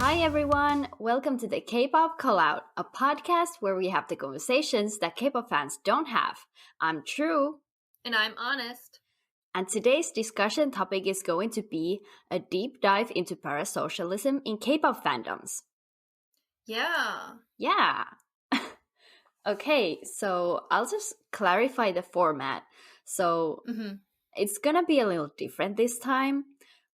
Hi everyone, welcome to the K-pop Callout, a podcast where we have the conversations that K-pop fans don't have. I'm True. And I'm Honest. And today's discussion topic is going to be a deep dive into parasocialism in K-pop fandoms. Yeah. Okay, so I'll just clarify the format. So it's gonna be a little different this time.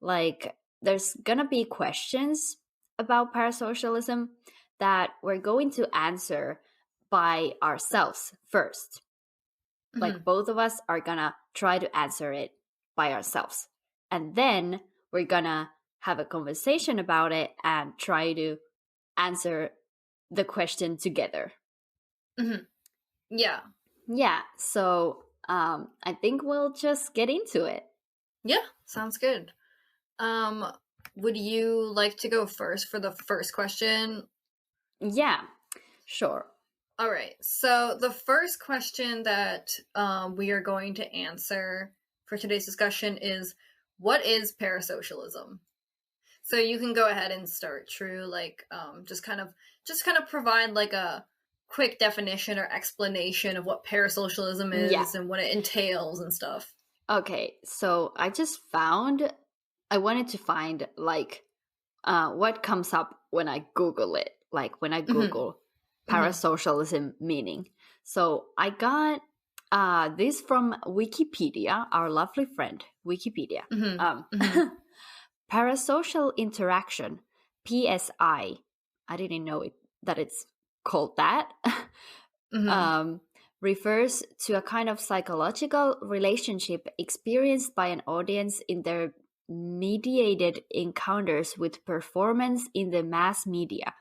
Like, there's gonna be questions about parasocialism that we're going to answer by ourselves first. Like, both of us are gonna try to answer it by ourselves. And then we're gonna have a conversation about it and try to answer the question together. Yeah, so I think we'll just get into it. Yeah, sounds good. Would you like to go first for the first question? Yeah, sure. All right. So the first question that we are going to answer for today's discussion is, what is parasocialism? So you can go ahead and start, True. Like, just kind of provide like a quick definition or explanation of what parasocialism is and what it entails and stuff. Okay, so I wanted to find like what comes up when I Google it, like when I Google parasocialism meaning. So I got this from Wikipedia, our lovely friend, Wikipedia. Parasocial interaction, PSI. I didn't know that it's called that. Refers to a kind of psychological relationship experienced by an audience in their mediated encounters with performance in the mass media,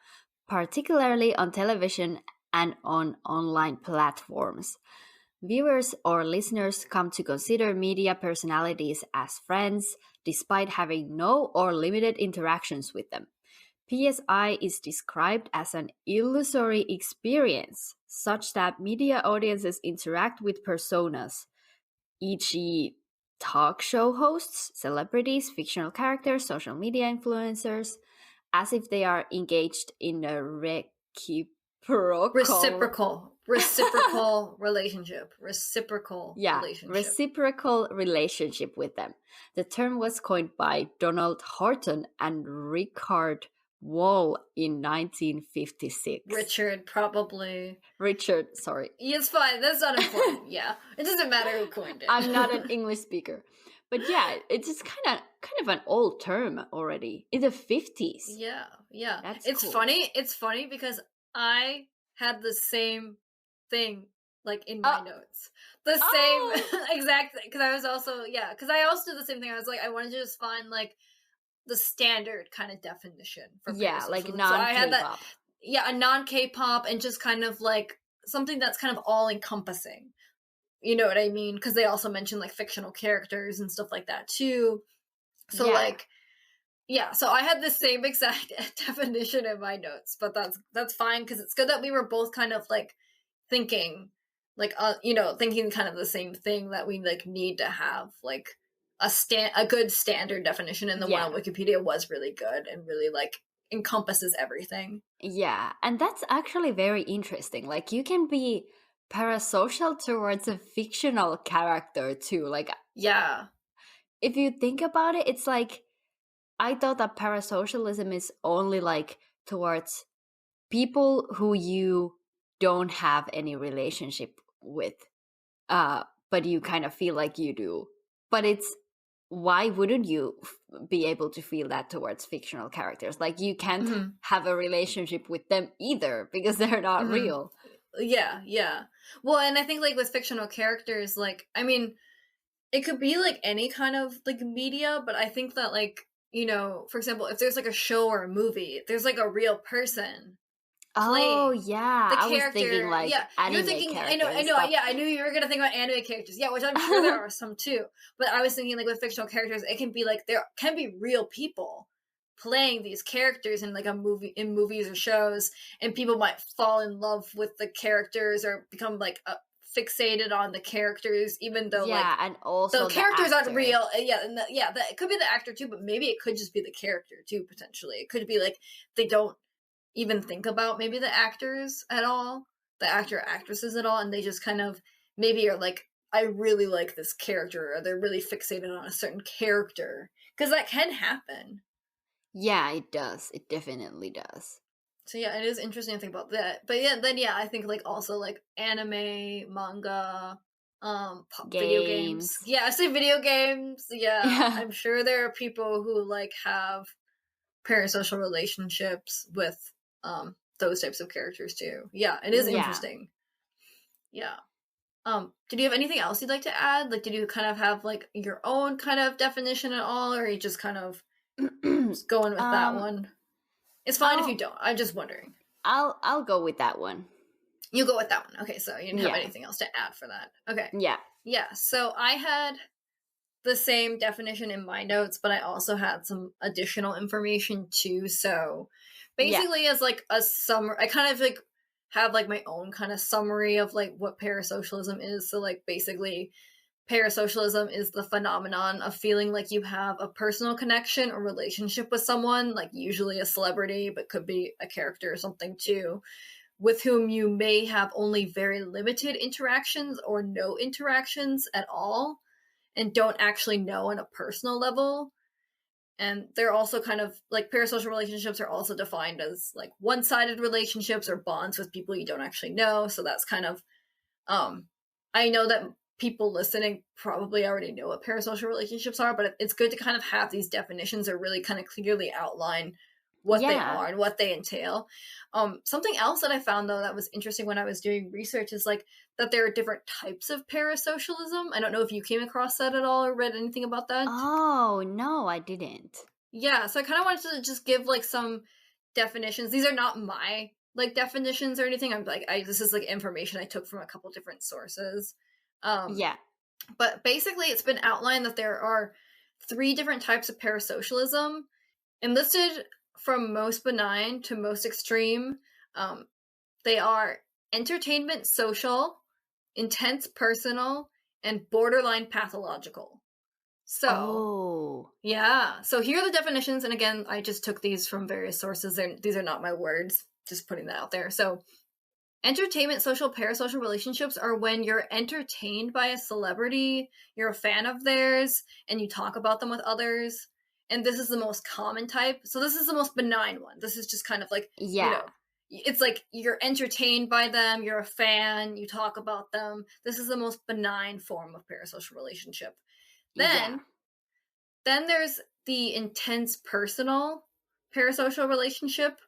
particularly on television and on online platforms. Viewers or listeners come to consider media personalities as friends, despite having no or limited interactions with them. PSI is described as an illusory experience, such that media audiences interact with personas, e.g., talk show hosts, celebrities, fictional characters, social media influencers, as if they are engaged in a reciprocal relationship. Reciprocal relationship with them. The term was coined by Donald Horton and Richard Wall in 1956. Richard, sorry. It's fine. That's not important. Yeah. It doesn't matter who coined it. I'm not an English speaker. But yeah, it's just kind of an old term already. In the 50s. Yeah. It's cool. Funny. It's funny because I had the same thing like in my notes. The same exact thing. Because I was also, because I also did the same thing. I was like, I wanted to just find like the standard kind of definition for like non-K-pop. A non-K-pop and just kind of like something that's kind of all-encompassing. You know what I mean? Because they also mention like fictional characters and stuff like that too. So so I had the same exact definition in my notes, but that's fine because it's good that we were both kind of like thinking like thinking kind of the same thing, that we like need to have like a good standard definition, and the one on Wikipedia was really good and really like encompasses everything. Yeah, and that's actually very interesting. Like, you can be parasocial towards a fictional character too. Like, if you think about it, it's like, I thought that parasocialism is only like towards people who you don't have any relationship with, but you kind of feel like you do. But it's, why wouldn't you be able to feel that towards fictional characters? Like, you can't have a relationship with them either because they're not real. Yeah. Well, and I think like with fictional characters, like, I mean, it could be like any kind of like media, but I think that like, for example, if there's like a show or a movie, there's like a real person. Oh yeah, the character. I was thinking like anime you're thinking, characters. I know. Yeah, I knew you were gonna think about anime characters. Yeah, which I'm sure there are some too. But I was thinking like with fictional characters, it can be like there can be real people playing these characters in like in movies or shows, and people might fall in love with the characters or become like fixated on the characters, even though like and also the characters actor. aren't real. It could be the actor too, but maybe it could just be the character too, potentially. It could be like they don't even think about maybe the actors at all, the actor or actresses at all, and they just kind of maybe are like, I really like this character, or they're really fixated on a certain character, because that can happen. Yeah, it does. It definitely does. So yeah, it is interesting to think about that. But then I think like also like anime, manga, video games. Yeah, I say video games. Yeah, I'm sure there are people who like have parasocial relationships with those types of characters too. Yeah, it is interesting. Yeah. Did you have anything else you'd like to add? Like, did you kind of have like your own kind of definition at all, or are you just kind of just going with that one? It's fine if you don't. I'm just wondering. I'll go with that one. You go with that one. Okay, so you didn't have anything else to add for that. Okay. Yeah. Yeah, so I had the same definition in my notes, but I also had some additional information too. So basically as like a summary, I kind of like have like my own kind of summary of like what parasocialism is. So like basically parasocialism is the phenomenon of feeling like you have a personal connection or relationship with someone, like usually a celebrity, but could be a character or something too, with whom you may have only very limited interactions or no interactions at all, and don't actually know on a personal level. And they're also kind of like parasocial relationships are also defined as like one-sided relationships or bonds with people you don't actually know. So that's kind of I know that people listening probably already know what parasocial relationships are, but it's good to kind of have these definitions that really kind of clearly outline what they are and what they entail. Something else that I found though that was interesting when I was doing research is like that there are different types of parasocialism. I don't know if you came across that at all or read anything about that. Oh, no, I didn't. Yeah, so I kind of wanted to just give like some definitions. These are not my like definitions or anything. I'm like, this is like information I took from a couple different sources. But basically it's been outlined that there are 3 different types of parasocialism, and listed from most benign to most extreme. They are entertainment social, intense personal, and borderline pathological. So, yeah. So here are the definitions. And again, I just took these from various sources. These are not my words, just putting that out there. So entertainment social parasocial relationships are when you're entertained by a celebrity, you're a fan of theirs, and you talk about them with others. And this is the most common type. So this is the most benign one. This is just kind of like, you know, it's like you're entertained by them, you're a fan, you talk about them. This is the most benign form of parasocial relationship. Then there's the intense personal parasocial relationship,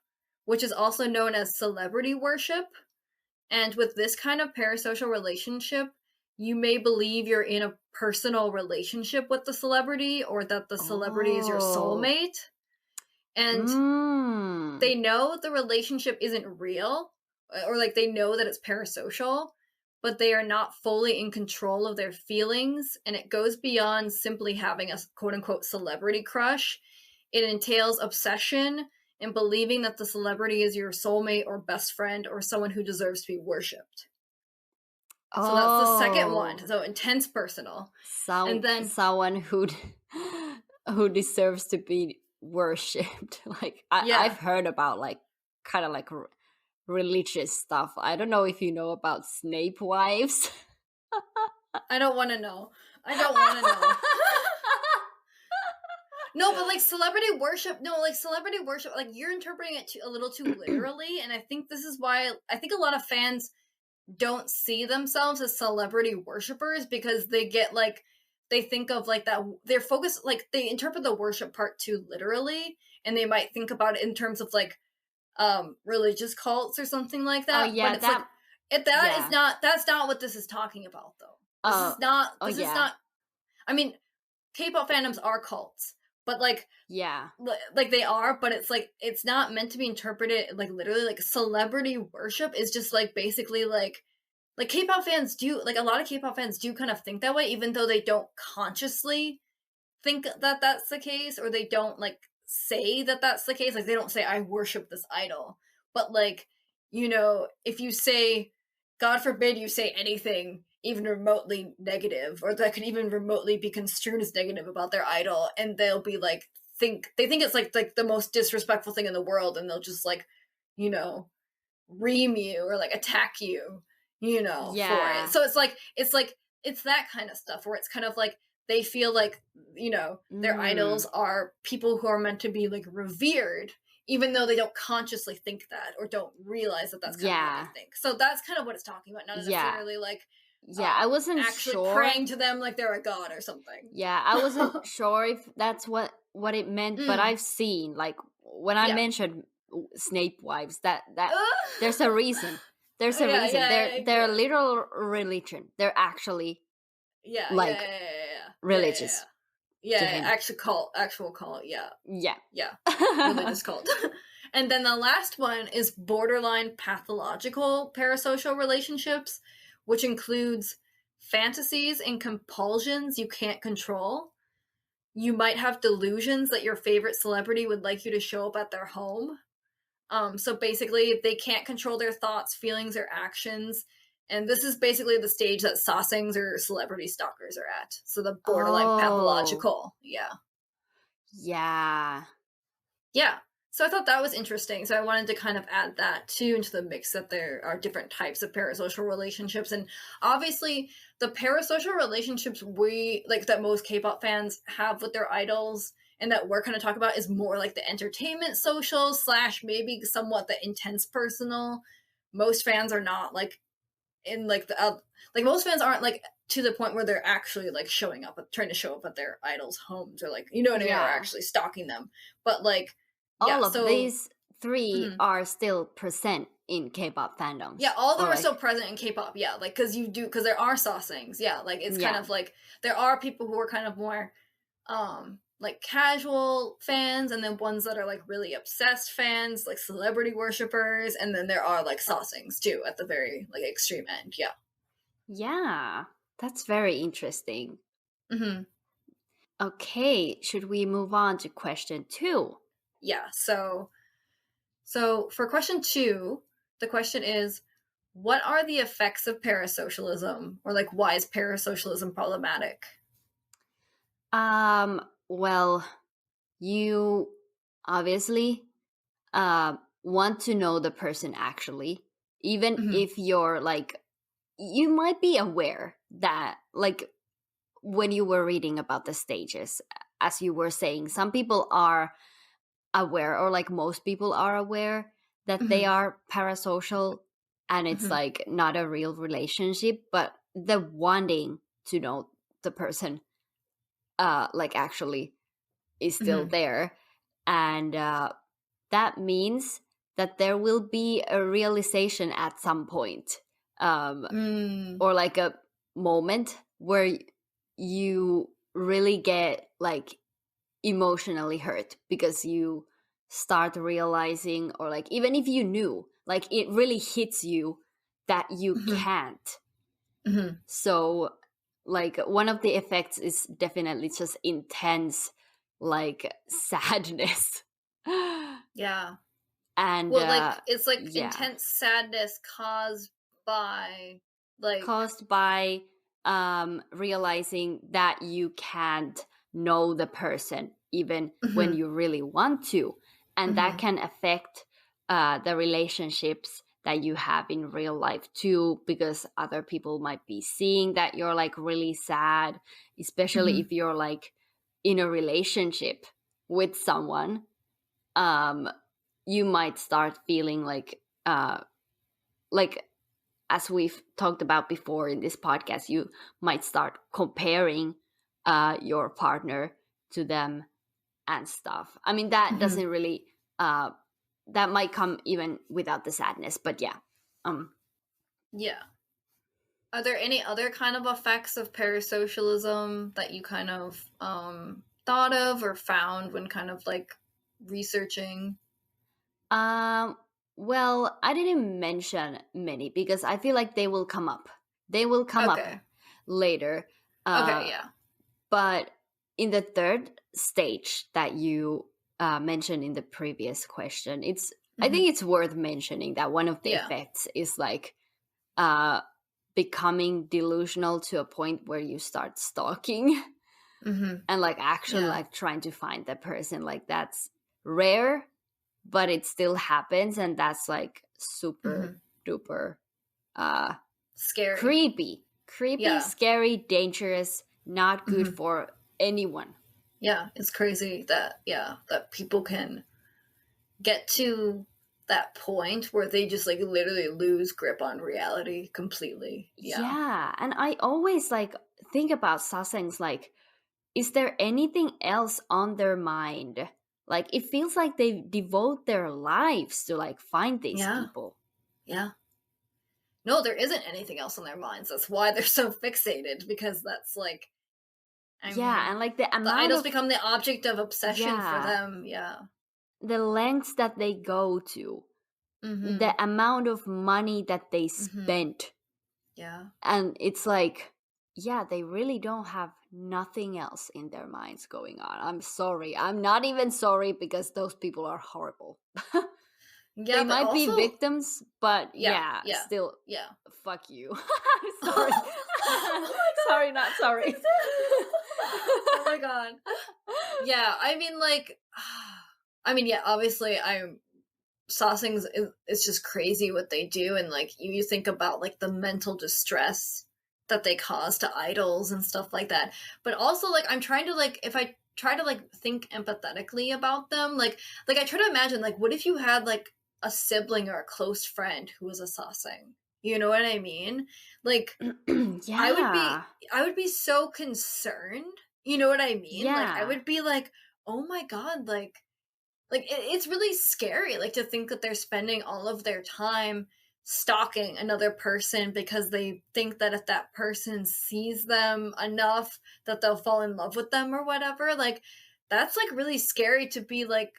which is also known as celebrity worship. And with this kind of parasocial relationship, you may believe you're in a personal relationship with the celebrity, or that the celebrity is your soulmate. And they know the relationship isn't real, or like they know that it's parasocial, but they are not fully in control of their feelings. And it goes beyond simply having a quote-unquote celebrity crush. It entails obsession and believing that the celebrity is your soulmate or best friend or someone who deserves to be worshipped. So that's the second one. So intense personal. And then someone who deserves to be worshipped. Like I've heard about like kind of like religious stuff. I don't know if you know about Snape wives. I don't want to know. No, but like celebrity worship, like you're interpreting it a little too literally. And I think this is why I think a lot of fans don't see themselves as celebrity worshipers, because they get like, they think of like that, they're focused, like they interpret the worship part too literally, and they might think about it in terms of like religious cults or something like that. But it's that's not what this is talking about though. This is not, I mean, K-pop fandoms are cults, but like like they are, but it's like it's not meant to be interpreted like literally. Like celebrity worship is just like basically like K-pop fans do, like a lot of K-pop fans do kind of think that way, even though they don't consciously think that that's the case, or they don't like say that that's the case. Like they don't say I worship this idol, but like, you know, if you say God forbid you say anything even remotely negative, or that could even remotely be construed as negative about their idol, and they'll be like, they think it's like the most disrespectful thing in the world, and they'll just like, you know, ream you or like attack you, you know, for it. So it's that kind of stuff where it's kind of like they feel like, you know, their idols are people who are meant to be like revered, even though they don't consciously think that or don't realize that that's kind of what they think. So that's kind of what it's talking about, not necessarily like I wasn't actually sure praying to them like they're a god or something. Yeah, I wasn't sure if that's what it meant, but I've seen, like, when I mentioned Snape wives, that there's a reason. There's a reason. They're a literal religion. They're actually religious. Actual cult. Yeah. Religious cult. And then the last one is borderline pathological parasocial relationships, which includes fantasies and compulsions you can't control. You might have delusions that your favorite celebrity would like you to show up at their home. So basically, they can't control their thoughts, feelings, or actions. And this is basically the stage that sasaengs or celebrity stalkers are at. So the borderline pathological. Yeah. So I thought that was interesting. So I wanted to kind of add that too into the mix, that there are different types of parasocial relationships. And obviously the parasocial relationships that most K-pop fans have with their idols and that we're kind of talking about is more like the entertainment social / maybe somewhat the intense personal. Most fans are not like in like the most fans aren't like to the point where they're actually like trying to show up at their idols' homes, or like, you know what I mean, or actually stalking them. But like all of these three are still present in K-pop fandoms. Yeah, all of them are still present in K-pop. Yeah, like because there are sasaengs. Yeah, like it's kind of like there are people who are kind of more like casual fans, and then ones that are like really obsessed fans, like celebrity worshippers, and then there are like sasaengs too at the very like extreme end. Yeah, that's very interesting. Okay, should we move on to question 2? Yeah, so for question 2, the question is, what are the effects of parasocialism, or like why is parasocialism problematic? Well, you obviously want to know the person actually, even if you're like, you might be aware that, like, when you were reading about the stages, as you were saying, some people are aware, or like most people are aware that they are parasocial, and it's like not a real relationship, but the wanting to know the person like actually is still there. And that means that there will be a realization at some point, or like a moment where you really get like emotionally hurt, because you start realizing, or like even if you knew, like it really hits you that you can't. So like one of the effects is definitely just intense like sadness. And like it's like intense sadness caused by realizing that you can't know the person even when you really want to, and that can affect the relationships that you have in real life too, because other people might be seeing that you're like really sad, especially if you're like in a relationship with someone. You might start feeling like as we've talked about before in this podcast, you might start comparing your partner to them and stuff. I mean, that doesn't really that might come even without the sadness, but yeah. Are there any other kind of effects of parasocialism that you kind of thought of or found when kind of like researching? Well, I didn't mention many because I feel like they will come up. They will come up later. But in the third stage that you mentioned in the previous question, I think it's worth mentioning that one of the effects is like becoming delusional to a point where you start stalking and like actually like trying to find the person. Like that's rare, but it still happens, and that's like super duper scary, creepy, scary, dangerous, not good for anyone. Yeah, it's crazy that that people can get to that point where they just like literally lose grip on reality completely. Yeah, and I always like think about sasengs like, is there anything else on their mind? Like it feels like they devote their lives to like find these people. Yeah. No, there isn't anything else on their minds. That's why they're so fixated, because that's like, I mean, and like the amount idols become the object of obsession for them. The lengths that they go to, the amount of money that they spent. And it's like, they really don't have nothing else in their minds going on. I'm sorry. I'm not even sorry, because those people are horrible. They might be victims, but still, fuck you. Sorry. Sorry, not sorry. Oh my god. Yeah, I mean, like, obviously, sasengs, it's just crazy what they do, and like you think about like the mental distress that they cause to idols and stuff like that. But also, like, I'm trying to like, if I try to like think empathetically about them, like I try to imagine, like, what if you had like a sibling or a close friend who was a saseng? You know what I mean? Like, I would be so concerned. You know what I mean? Like, I would be like, oh my god, like it's really scary, like, to think that they're spending all of their time stalking another person because they think that if that person sees them enough that they'll fall in love with them or whatever. Like, that's like really scary to be like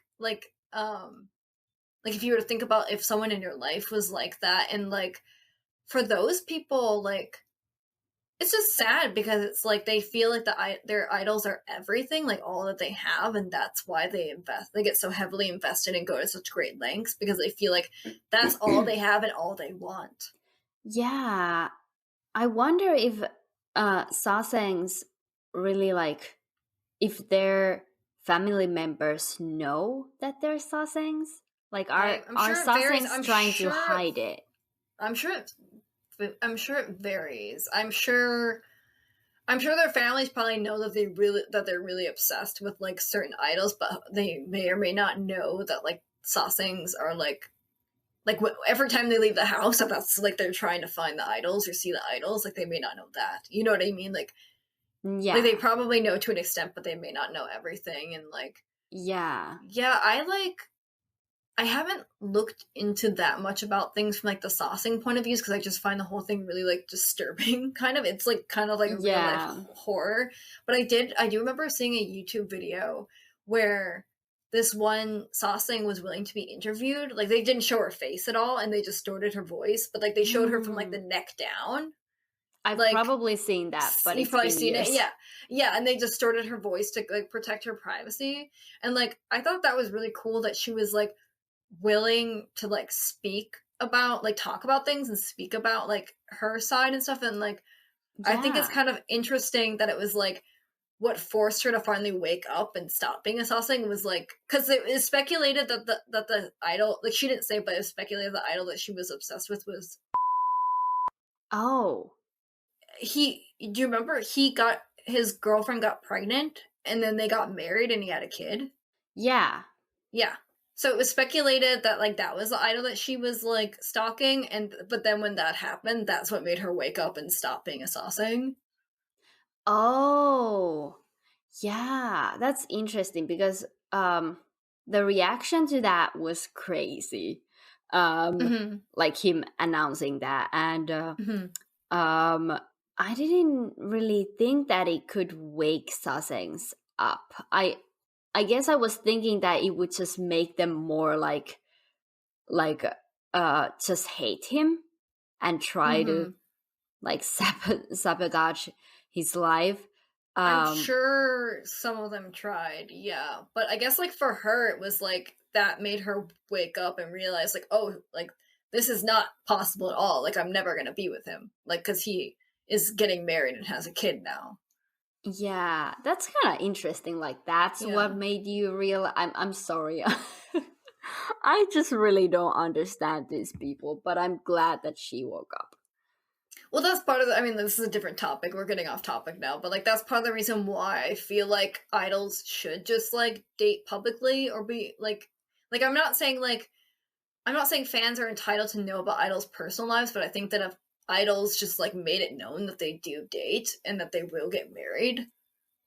if you were to think about if someone in your life was like that, and like for those people, like, it's just sad because it's like they feel like their idols are everything, like all that they have, and that's why they get so heavily invested and go to such great lengths, because they feel like that's all they have and all they want. Yeah, I wonder if sasengs really, like, if their family members know that they're sasengs. Like, are sasengs trying to hide it? I'm sure it varies. I'm sure their families probably know that they're really obsessed with like certain idols, but they may or may not know that like sasengs are like every time they leave the house, that's like they're trying to find the idols or see the idols. Like, they may not know that. You know what I mean? Like, like they probably know to an extent, but they may not know everything. And like, I haven't looked into that much about things from like the sassing point of views, because I just find the whole thing really like disturbing. Kind of, it's like kind of like real life horror. But I do remember seeing a YouTube video where this one sassing was willing to be interviewed. Like, they didn't show her face at all, and they distorted her voice, but like they showed her from like the neck down. I've like, probably seen that, but you've probably seen it. Yeah, and they distorted her voice to like protect her privacy. And like, I thought that was really cool that she was like willing to like speak about, like, talk about things and speak about like her side and stuff. And like, I think it's kind of interesting that it was like what forced her to finally wake up and stop being a sasseng was like, because it is speculated that the idol, like, she didn't say, but it was speculated the idol that she was obsessed with was do you remember his girlfriend got pregnant, and then they got married and he had a kid? Yeah. So it was speculated that like that was the idol that she was like stalking, but then when that happened, that's what made her wake up and stop being a sasseng. Oh, yeah, that's interesting, because the reaction to that was crazy. Like him announcing that, and I didn't really think that it could wake sassengs up. I guess I was thinking that it would just make them more like just hate him and try to like sabotage his life. I'm sure some of them tried, yeah. But I guess like for her, it was like that made her wake up and realize like, oh, like this is not possible at all. Like, I'm never gonna be with him. Like, because he is getting married and has a kid now. Yeah, that's kind of interesting. Like, that's what made you real. I'm sorry. I just really don't understand these people, but I'm glad that she woke up. Well, that's part of the, I mean, this is a different topic. We're getting off topic now, but like that's part of the reason why I feel like idols should just like date publicly or be like I'm not saying fans are entitled to know about idols' personal lives, but I think that if idols just like made it known that they do date and that they will get married,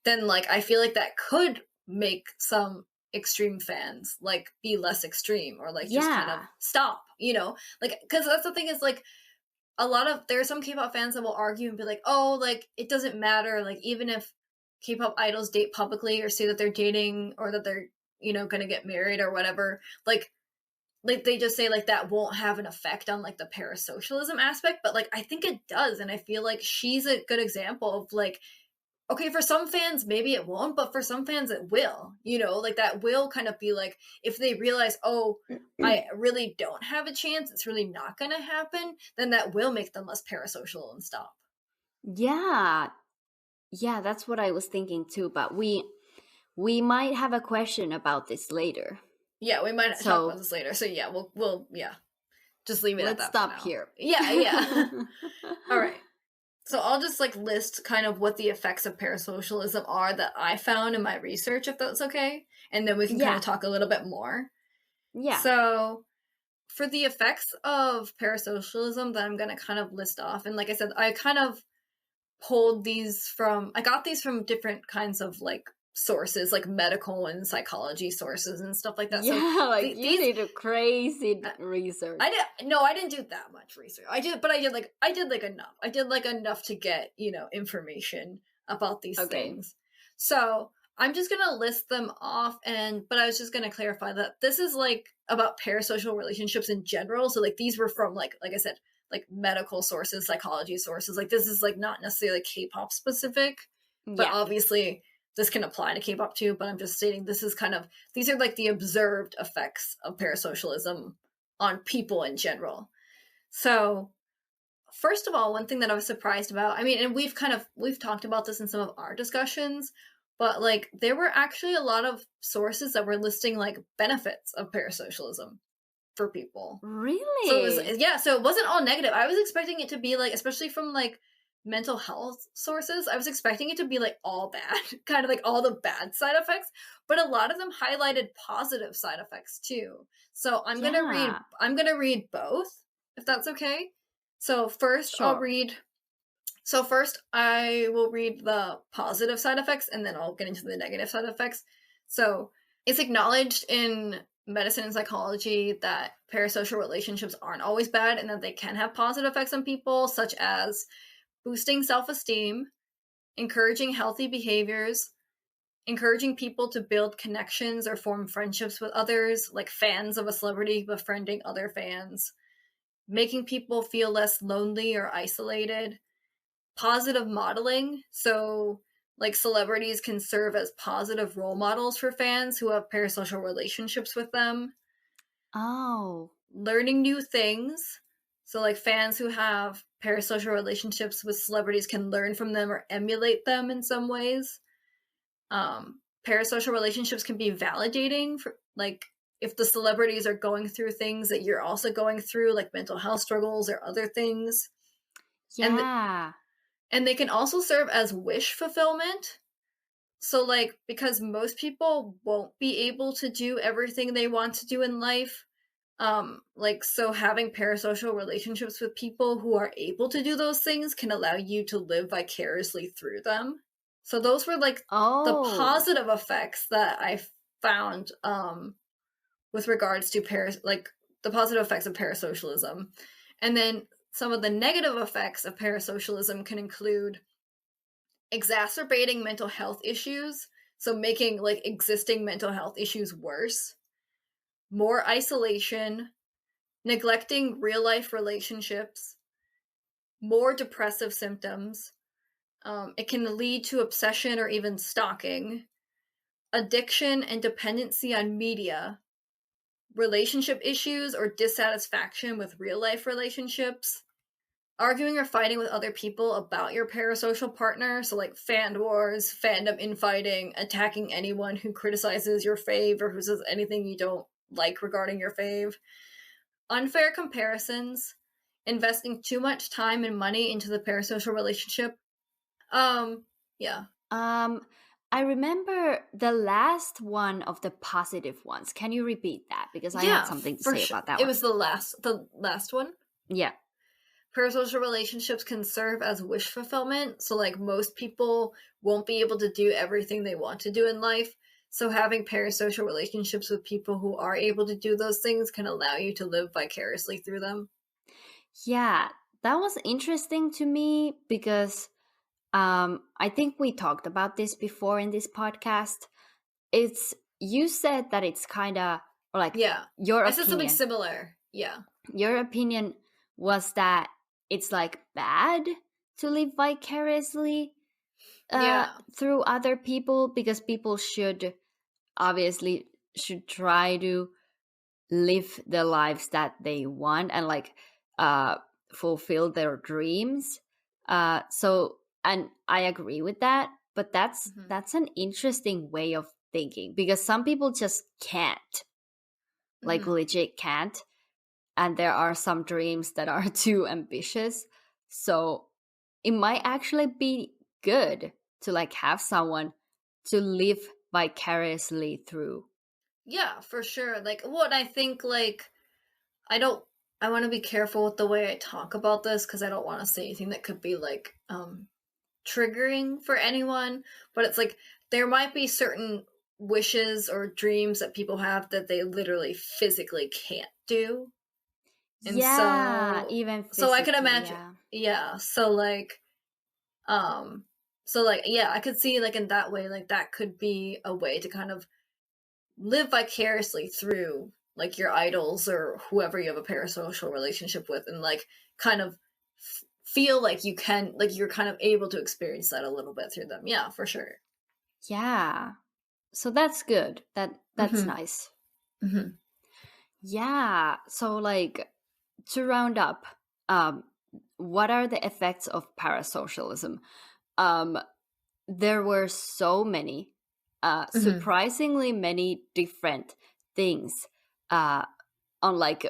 then like I feel like that could make some extreme fans like be less extreme or like just kind of stop, you know? Like, because that's the thing is like there are some K-pop fans that will argue and be like, oh, like it doesn't matter, like even if K-pop idols date publicly or say that they're dating or that they're, you know, gonna get married or whatever, like they just say like that won't have an effect on like the parasocialism aspect, but like I think it does, and I feel like she's a good example of like, okay, for some fans maybe it won't, but for some fans it will, you know, like that will kind of be like if they realize, oh, I really don't have a chance, it's really not gonna happen, then that will make them less parasocial and stop. Yeah, that's what I was thinking too, but we might have a question about this later. Yeah, we might talk about this later, so yeah, we'll just leave it at that. Let's stop here. Yeah. All right. So I'll just like list kind of what the effects of parasocialism are that I found in my research, if that's okay. And then we can kind of talk a little bit more. Yeah. So for the effects of parasocialism that I'm going to kind of list off, and like I said, I kind of I got these from different kinds of like sources, like medical and psychology sources and stuff like that. Yeah, so like you did a crazy research. I didn't do that much research. I did enough. I did like enough to get, you know, information about these things. So I'm just gonna list them off, but I was just gonna clarify that this is like about parasocial relationships in general. So like these were from like I said, like medical sources, psychology sources. Like this is like not necessarily K-pop specific, but obviously this can apply to K-pop too, but I'm just stating these are like the observed effects of parasocialism on people in general. So first of all, one thing that I was surprised about, I mean, and we've talked about this in some of our discussions, but like there were actually a lot of sources that were listing like benefits of parasocialism for people. Really? So it wasn't all negative. I was expecting it to be like, especially from like mental health sources, I was expecting it to be like all bad, kind of like all the bad side effects, but a lot of them highlighted positive side effects too. So I'm gonna read both, if that's okay. So first I will read the positive side effects and then I'll get into the negative side effects. So it's acknowledged in medicine and psychology that parasocial relationships aren't always bad and that they can have positive effects on people, such as boosting self-esteem, encouraging healthy behaviors, encouraging people to build connections or form friendships with others, like fans of a celebrity befriending other fans, making people feel less lonely or isolated, positive modeling, so like celebrities can serve as positive role models for fans who have parasocial relationships with them. Oh. Learning new things, so like fans who have parasocial relationships with celebrities can learn from them or emulate them in some ways. Parasocial relationships can be validating for like if the celebrities are going through things that you're also going through, like mental health struggles or other things. Yeah. And they can also serve as wish fulfillment. So like because most people won't be able to do everything they want to do in life, like so having parasocial relationships with people who are able to do those things can allow you to live vicariously through them. So those were like the positive effects that I found with regards to the positive effects of parasocialism. And then some of the negative effects of parasocialism can include exacerbating mental health issues, so making like existing mental health issues worse, more isolation, neglecting real life relationships, more depressive symptoms. It can lead to obsession or even stalking, addiction and dependency on media, relationship issues or dissatisfaction with real life relationships, arguing or fighting with other people about your parasocial partner, so like fan wars, fandom infighting, attacking anyone who criticizes your fave or who says anything you don't like regarding your fave, unfair comparisons, investing too much time and money into the parasocial relationship. Yeah. I remember the last one of the positive ones. Can you repeat that? Because I had something to say about that one. It was the last one. Yeah. Parasocial relationships can serve as wish fulfillment. So like most people won't be able to do everything they want to do in life. So having parasocial relationships with people who are able to do those things can allow you to live vicariously through them. Yeah, that was interesting to me because I think we talked about this before in this podcast. You said that it's kind of like your opinion. I said something similar. Yeah. Your opinion was that it's like bad to live vicariously through other people, because people should try to live the lives that they want and like fulfill their dreams. And I agree with that, but that's an interesting way of thinking, because some people just can't, like legit can't, and there are some dreams that are too ambitious. So it might actually be good to like have someone to live vicariously through. Yeah, for sure. Like what I think, like I want to be careful with the way I talk about this, because I don't want to say anything that could be like triggering for anyone, but it's like there might be certain wishes or dreams that people have that they literally physically can't do. And even so I can imagine so like I could see like in that way, like that could be a way to kind of live vicariously through like your idols or whoever you have a parasocial relationship with, and like kind of feel like you can, like you're kind of able to experience that a little bit through them. Yeah, for sure. Yeah, so that's good. That's nice. Yeah, so like to round up, what are the effects of parasocialism? There were so many, surprisingly many different things on like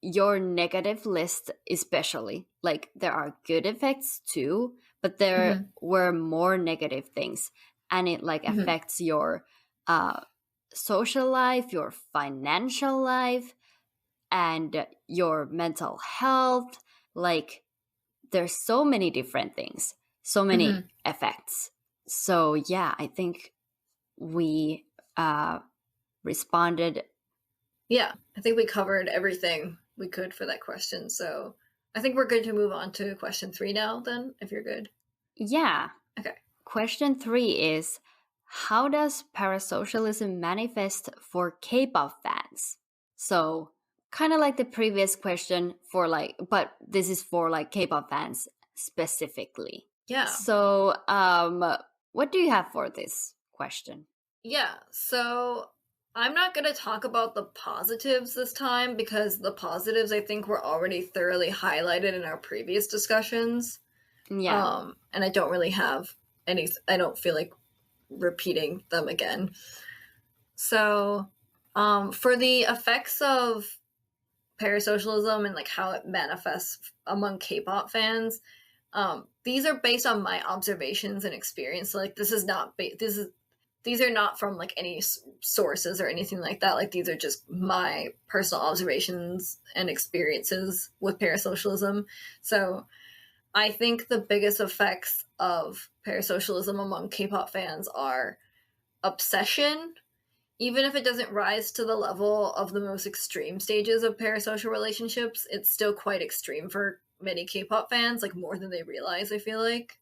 your negative list, especially. Like there are good effects too, but there were more negative things, and it like affects your social life, your financial life, and your mental health. Like there's so many different things, so many effects. So yeah, I think we responded. Yeah, I think we covered everything we could for that question. So I think we're good to move on to question 3 now then, if you're good. Yeah. Okay. Question 3 is, how does parasocialism manifest for K-pop fans? So kind of like the previous question for like, but this is for like K-pop fans specifically. Yeah. So what do you have for this question? Yeah, so I'm not going to talk about the positives this time, because the positives I think were already thoroughly highlighted in our previous discussions. Yeah. And I don't really have I don't feel like repeating them again. So, for the effects of parasocialism and like how it manifests among K-pop fans, these are based on my observations and experience. So, like these are not from like any sources or anything like that. Like these are just my personal observations and experiences with parasocialism. So I think the biggest effects of parasocialism among K-pop fans are obsession. Even if it doesn't rise to the level of the most extreme stages of parasocial relationships, it's still quite extreme for many K-pop fans, like more than they realize, I feel like.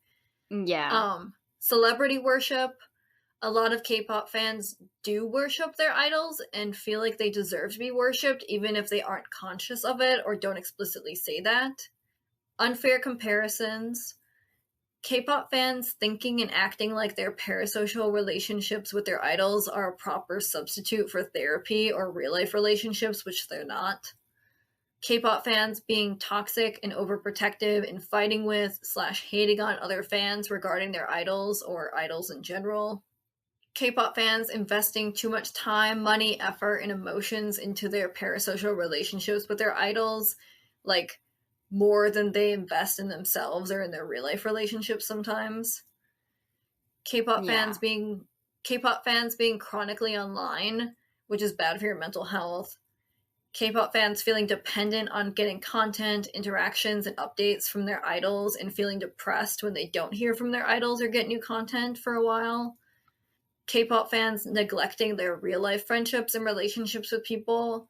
Yeah. Celebrity worship. A lot of K-pop fans do worship their idols and feel like they deserve to be worshipped, even if they aren't conscious of it or don't explicitly say that. Unfair comparisons. K-pop fans thinking and acting like their parasocial relationships with their idols are a proper substitute for therapy or real-life relationships, which they're not. K-pop fans being toxic and overprotective and fighting with / hating on other fans regarding their idols or idols in general. K-pop fans investing too much time, money, effort, and emotions into their parasocial relationships with their idols, like more than they invest in themselves or in their real life relationships sometimes. K-pop fans being chronically online, which is bad for your mental health. K-pop fans feeling dependent on getting content, interactions, and updates from their idols and feeling depressed when they don't hear from their idols or get new content for a while. K-pop fans neglecting their real-life friendships and relationships with people.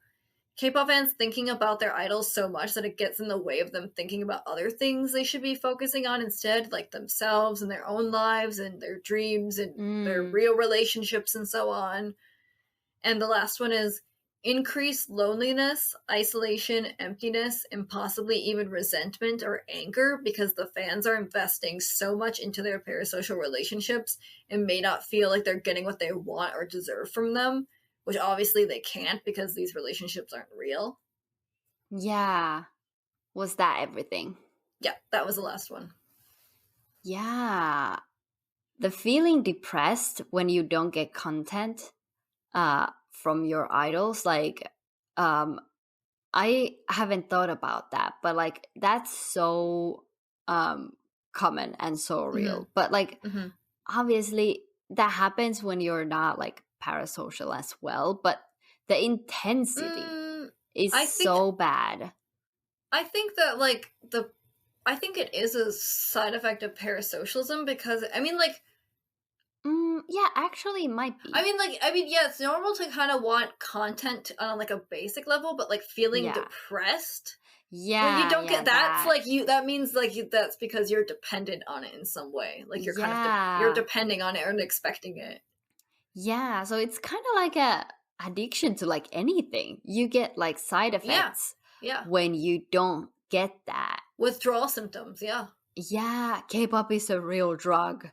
K-pop fans thinking about their idols so much that it gets in the way of them thinking about other things they should be focusing on instead, like themselves and their own lives and their dreams and their real relationships and so on. And the last one is increased loneliness, isolation, emptiness, and possibly even resentment or anger because the fans are investing so much into their parasocial relationships and may not feel like they're getting what they want or deserve from them, which obviously they can't because these relationships aren't real. Yeah. Was that everything? Yeah, that was the last one. Yeah. The feeling depressed when you don't get content from your idols, like I haven't thought about that, but like that's so common and so real. But like obviously that happens when you're not like parasocial as well, but the intensity is so bad. I think that like I think it is a side effect of parasocialism because I mean like yeah, actually it might be. I mean, yeah, it's normal to kind of want content on like a basic level, but like feeling depressed. Yeah. When you don't get that's like that means like that's because you're dependent on it in some way. Like you're kind of you're depending on it and expecting it. Yeah, so it's kind of like a addiction to like anything. You get like side effects when you don't get that. Withdrawal symptoms, Yeah, K-pop is a real drug.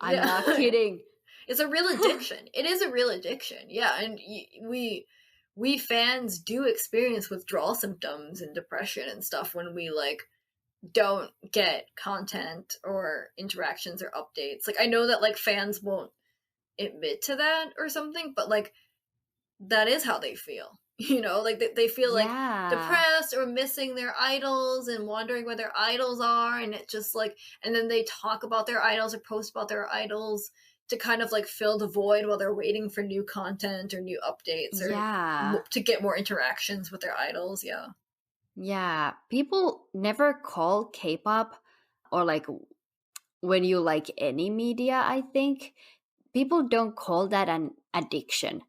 I'm not kidding. It's a real addiction. It is a real addiction. Yeah, and we fans do experience withdrawal symptoms and depression and stuff when we like don't get content or interactions or updates. Like I know that like fans won't admit to that or something, but like that is how they feel. You know, like they feel like depressed or missing their idols and wondering where their idols are, and it just like and then they talk about their idols or post about their idols to kind of like fill the void while they're waiting for new content or new updates or to get more interactions with their idols. Yeah, people never call K-pop or like when you like any media, I think people don't call that an addiction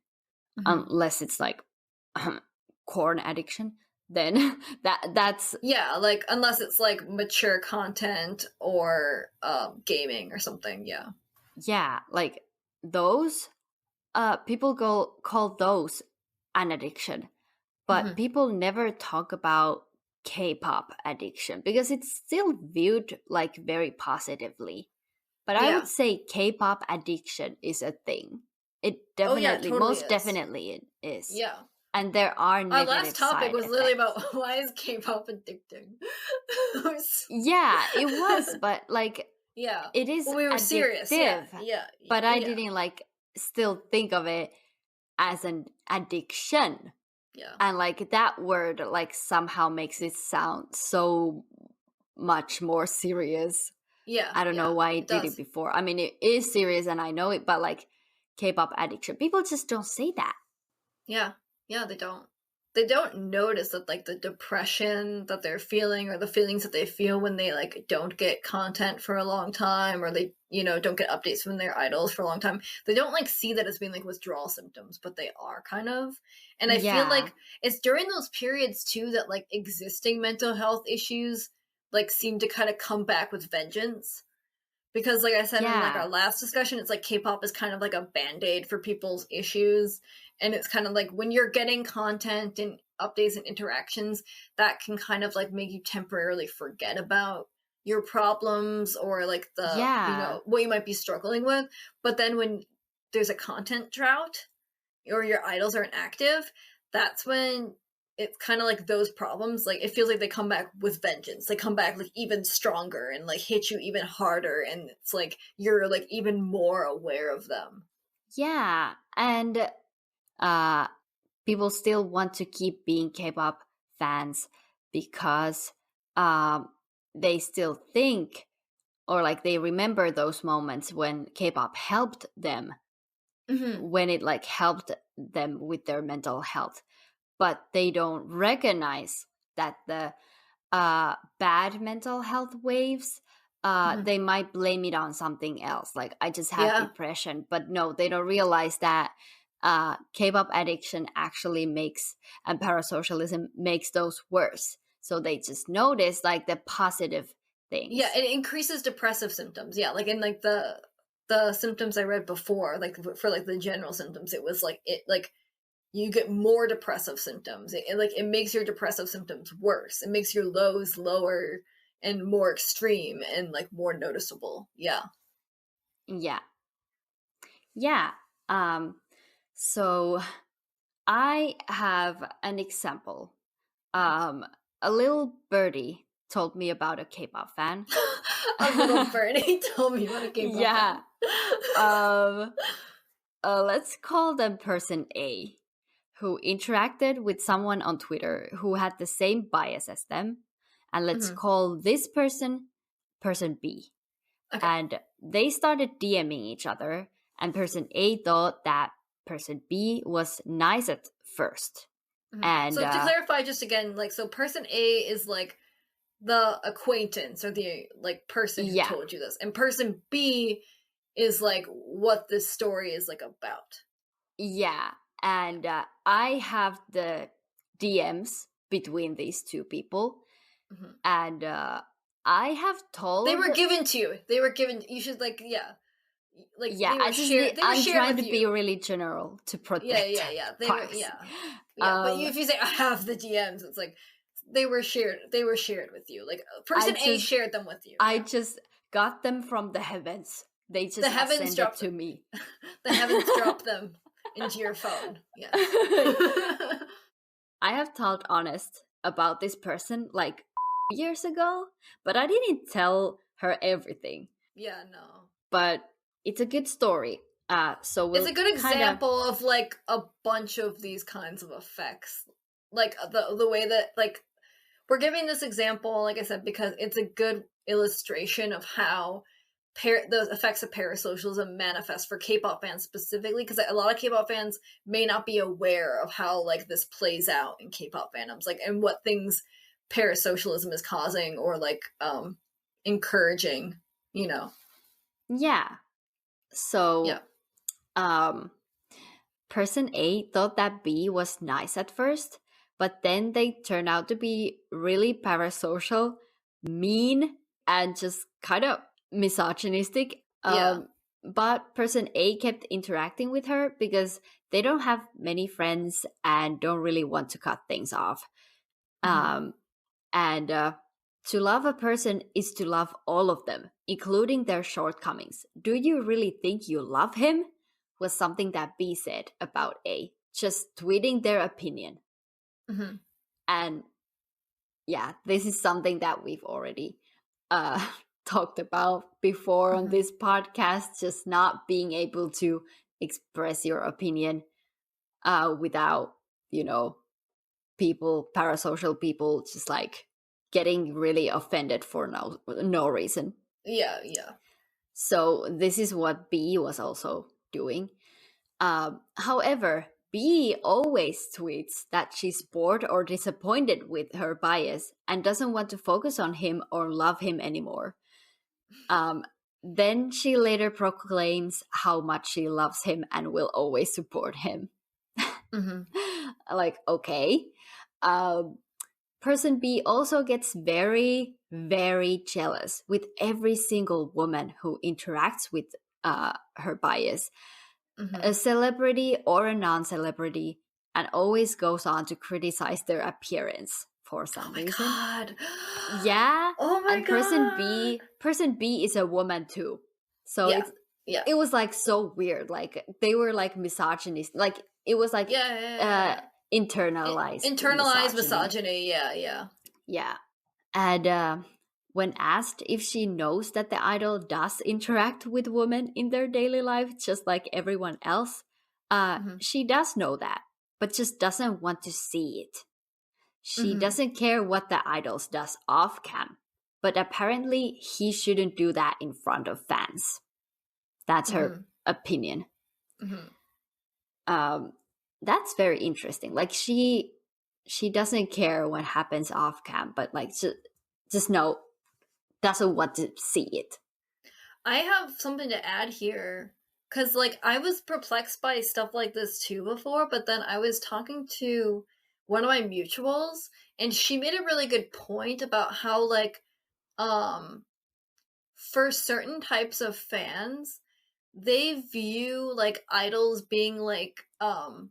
unless it's like corn addiction. Then that's like unless it's like mature content or gaming or something. Yeah, like those people call those an addiction, but people never talk about K-pop addiction because it's still viewed like very positively. But I would say K-pop addiction is a thing. It definitely, most definitely it is. Yeah. And there are negative Our last topic was literally about why is K-pop addicting? Yeah, it was, but like it is we were addictive. Serious. Yeah. But I didn't like still think of it as an addiction. Yeah. And like that word like somehow makes it sound so much more serious. Yeah. I don't know why I did it before. I mean, it is serious and I know it, but like K-pop addiction, people just don't say that. Yeah, they don't. They don't notice that like the depression that they're feeling or the feelings that they feel when they like don't get content for a long time or they, you know, don't get updates from their idols for a long time. They don't like see that as being like withdrawal symptoms, but they are kind of. And I feel like it's during those periods too that like existing mental health issues like seem to kind of come back with vengeance. Because like I said in like our last discussion, it's like K-pop is kind of like a band-aid for people's issues. And it's kind of like when you're getting content and updates and interactions, that can kind of like make you temporarily forget about your problems or like the what you might be struggling with. But then when there's a content drought or your idols aren't active, that's when it's kind of like those problems, like it feels like they come back with vengeance. They come back like even stronger and like hit you even harder, and it's like you're like even more aware of them. Yeah, and people still want to keep being K-pop fans because they still think, or like they remember those moments when K-pop helped them, when it like helped them with their mental health, but they don't recognize that the bad mental health waves, they might blame it on something else. Like, I just had depression, but no, they don't realize that K-pop addiction actually makes, and parasocialism makes those worse. So they just notice like the positive things. Yeah, it increases depressive symptoms. Yeah, like in like the symptoms I read before, like for like the general symptoms, it was like it like you get more depressive symptoms. It makes your depressive symptoms worse. It makes your lows lower and more extreme and like more noticeable. Yeah. Yeah. Yeah. So I have an example. A little birdie told me about a K-pop fan. A little birdie told me about a K-pop fan. Let's call them person A, who interacted with someone on Twitter who had the same bias as them. And let's call this person B. Okay. And they started DMing each other, and person A thought that person B was nice at first. And so to clarify just again, like, so person A is like the acquaintance or the like person who told you this, and person B is like what this story is like about. Yeah. And I have the DMs between these two people. And I have told... They were given to you. They were given... You should like, Like, I'm trying to be really general to protect. Yeah. They were, but if you say I have the DMs, it's like they were shared. They were shared with you. Like person A shared them with you. I just got them from the heavens. They just the heavens dropped to me. The heavens dropped them into your phone. Yes. I have talked honest about this person like years ago, but I didn't tell her everything. Yeah, no. But it's a good story. So it's a good example of like a bunch of these kinds of effects. Like the way that like we're giving this example, like I said, because it's a good illustration of how the effects of parasocialism manifest for K-pop fans specifically, because a lot of K-pop fans may not be aware of how like this plays out in K-pop fandoms, like, and what things parasocialism is causing or like encouraging, you know. Yeah. So person A thought that B was nice at first, but then they turned out to be really parasocial, mean, and just kind of misogynistic. But person A kept interacting with her because they don't have many friends and don't really want to cut things off. And to love a person is to love all of them, including their shortcomings. Do you really think you love him? Was something that B said about A, just tweeting their opinion. And yeah, this is something that we've already talked about before on this podcast, just not being able to express your opinion without, you know, parasocial people just like getting really offended for no reason. Yeah. So this is what B was also doing. However, B always tweets that she's bored or disappointed with her bias and doesn't want to focus on him or love him anymore. Then she later proclaims how much she loves him and will always support him. Like, okay. Person B also gets very, very jealous with every single woman who interacts with her bias, a celebrity or a non-celebrity, and always goes on to criticize their appearance, for some my reason. God. Yeah. Oh my And God. person B is a woman too. So it was like so weird. Like they were like misogynist. Like it was like internalized misogyny. Yeah. Yeah. And when asked if she knows that the idol does interact with women in their daily life, just like everyone else, she does know that, but just doesn't want to see it. She doesn't care what the idols does off cam, but apparently he shouldn't do that in front of fans. That's her opinion. That's very interesting. Like she doesn't care what happens off cam, but like just no, doesn't want to see it. I have something to add here. Because, like, I was perplexed by stuff like this too before, but then I was talking to one of my mutuals, and she made a really good point about how, like, for certain types of fans, they view, like, idols being, like, and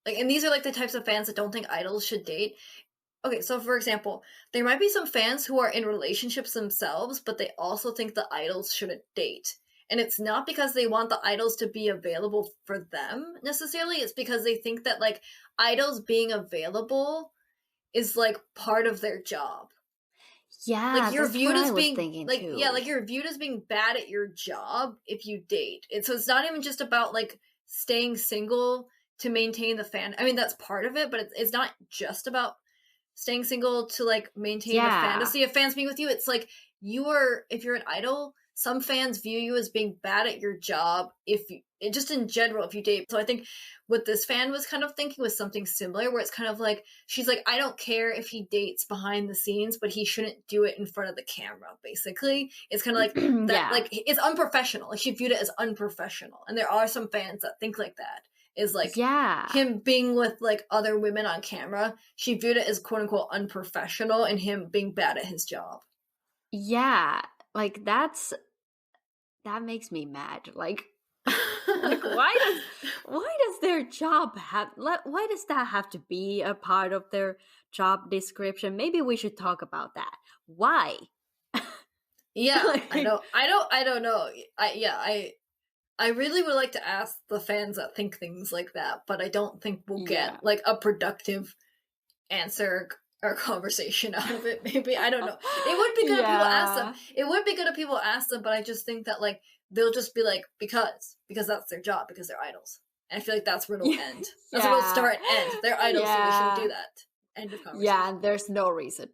these are, like, the types of fans that don't think idols should date. Okay, so for example, there might be some fans who are in relationships themselves, but they also think the idols shouldn't date. And it's not because they want the idols to be available for them necessarily. It's because they think that, like, idols being available is, like, part of their job. Yeah, like you're that's viewed what as I was being thinking like too. yeah, like you're viewed as being bad at your job if you date. And so it's not even just about like staying single to maintain the fan. I mean, that's part of it, but it's not just about staying single to like maintain the fantasy of fans being with you. It's like if you're an idol, some fans view you as being bad at your job if you just in general if you date. So I think what this fan was kind of thinking was something similar, where it's kind of like she's like, I don't care if he dates behind the scenes, but he shouldn't do it in front of the camera. Basically, it's kind of like that. Like it's unprofessional. Like she viewed it as unprofessional, and there are some fans that think like that. Is like him being with like other women on camera. She viewed it as quote unquote unprofessional and him being bad at his job. Yeah, like that makes me mad. Like why does their job why does that have to be a part of their job description? Maybe we should talk about that. Why? Yeah, like, I don't know. I really would like to ask the fans that think things like that, but I don't think we'll get like a productive answer or conversation out of it. Maybe, I don't know. It would be good if people ask them. It would be good if people ask them, but I just think that like they'll just be like because that's their job, because they're idols. And I feel like that's where it'll end. That's where it'll start and end. They're idols, so they shouldn't do that. End of conversation. Yeah, and there's no reason.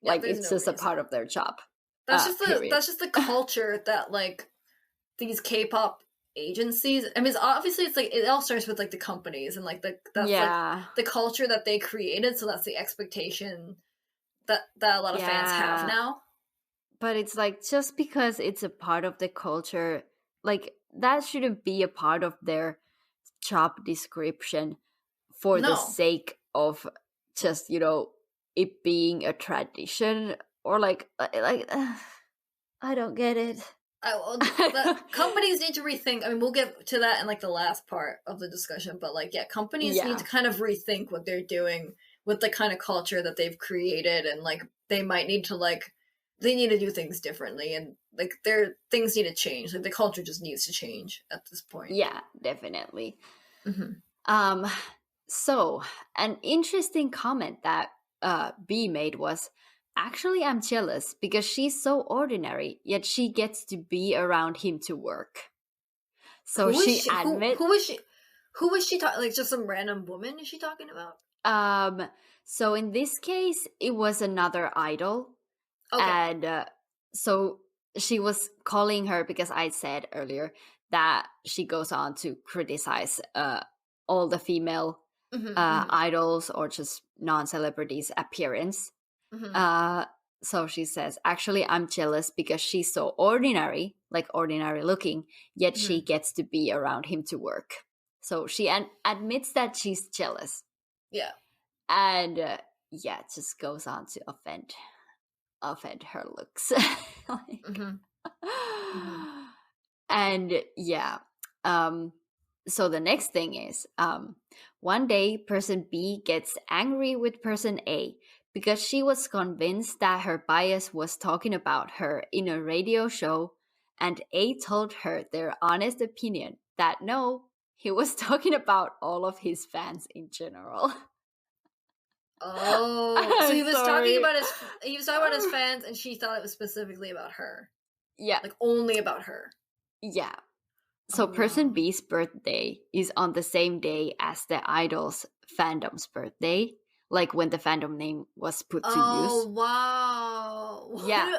Like it's just a part of their job. That's just the culture that like these K-pop agencies. I mean, obviously it's like it all starts with like the companies and like like the culture that they created. So that's the expectation that a lot of fans have now. But it's like just because it's a part of the culture, like that shouldn't be a part of their job description for the sake of just it being a tradition or like I don't get it. Companies need to rethink. I mean, we'll get to that in like the last part of the discussion, but like companies need to kind of rethink what they're doing with the kind of culture that they've created, and like they might need to they need to do things differently, and like things need to change. Like the culture just needs to change at this point. Yeah, definitely. Mm-hmm. So an interesting comment that B made was, actually, I'm jealous because she's so ordinary, yet she gets to be around him to work. So who is she talking? Like just some random woman is she talking about? So in this case, it was another idol. Okay. And so she was calling her because I said earlier that she goes on to criticize all the female idols or just non-celebrities' appearance. So she says, actually, I'm jealous because she's so ordinary, like ordinary looking, yet she gets to be around him to work. So she admits that she's jealous. Yeah. And just goes on to offend her looks. And so the next thing is one day person B gets angry with person A because she was convinced that her bias was talking about her in a radio show, and A told her their honest opinion that no, he was talking about all of his fans in general. Oh, so he was sorry. talking about his fans, and she thought it was specifically about her. Yeah. Like only about her. Yeah. So person B's birthday is on the same day as the idol's fandom's birthday, like when the fandom name was put to use. Oh, wow. Yeah.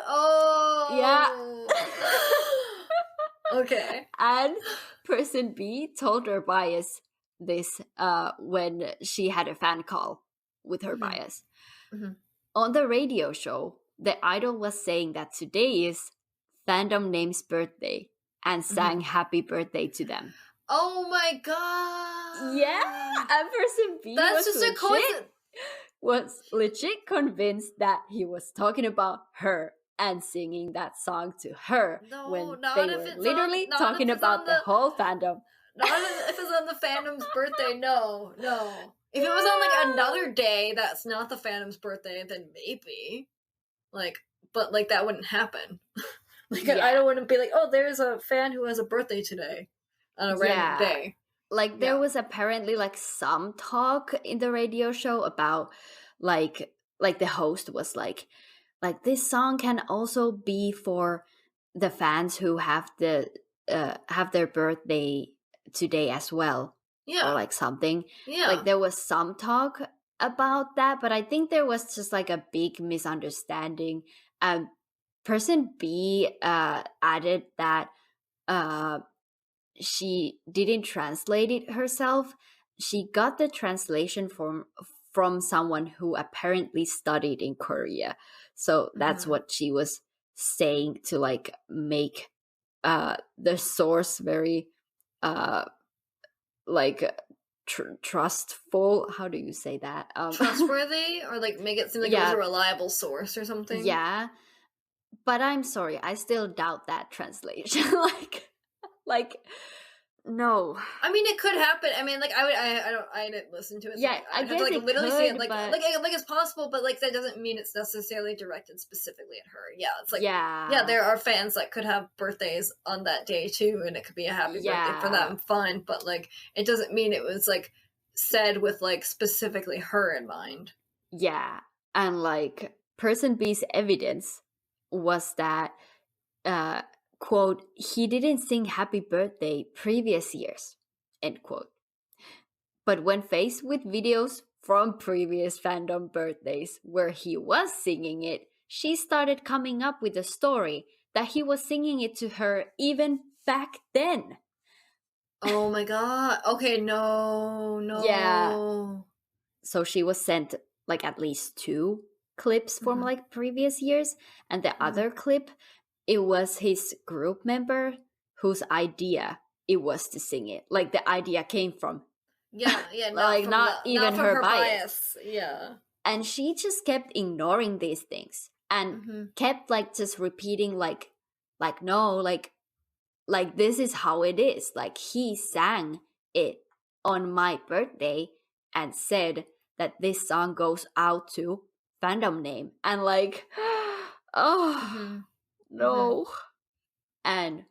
Yeah. Okay. And person B told her bias this when she had a fan call with her bias. Mm-hmm. On the radio show, the idol was saying that today is fandom name's birthday and sang happy birthday to them. Oh my god. Yeah. And person B was legit convinced that he was talking about her and singing that song to her when they were literally talking about the whole fandom. Not if it's on the fandom's birthday, no. If it was on like another day that's not the fandom's birthday, then maybe. But that wouldn't happen. I don't want to be like, oh, there's a fan who has a birthday today on a random day. Like there was apparently like some talk in the radio show about like the host was like this song can also be for the fans who have their birthday today as well. Yeah. Or like something. Yeah. Like there was some talk about that, but I think there was just like a big misunderstanding. Person B added that she didn't translate it herself. She got the translation from someone who apparently studied in Korea. So that's what she was saying to like make the source very trustful. How do you say that? Trustworthy, or like make it seem like it was a reliable source or something. Yeah. But I'm sorry, I still doubt that translation. like no. I mean, it could happen. I mean, like I didn't listen to it. So yeah, I guess to, like, literally see it. Like it's possible, but like that doesn't mean it's necessarily directed specifically at her. Yeah, it's like there are fans that could have birthdays on that day too, and it could be a happy birthday for them. Fine, but like it doesn't mean it was like said with like specifically her in mind. Yeah, and like person B's evidence was that quote, he didn't sing happy birthday previous years, end quote. But when faced with videos from previous fandom birthdays where he was singing it, she started coming up with a story that he was singing it to her even back then. Oh my god. Okay, no. Yeah. So she was sent like at least 2 clips from like previous years, and the other clip, it was his group member whose idea it was to sing it. Like the idea came from not even her bias. Yeah. And she just kept ignoring these things and kept like just repeating like no, like this is how it is. Like he sang it on my birthday and said that this song goes out to fandom name, and like no. And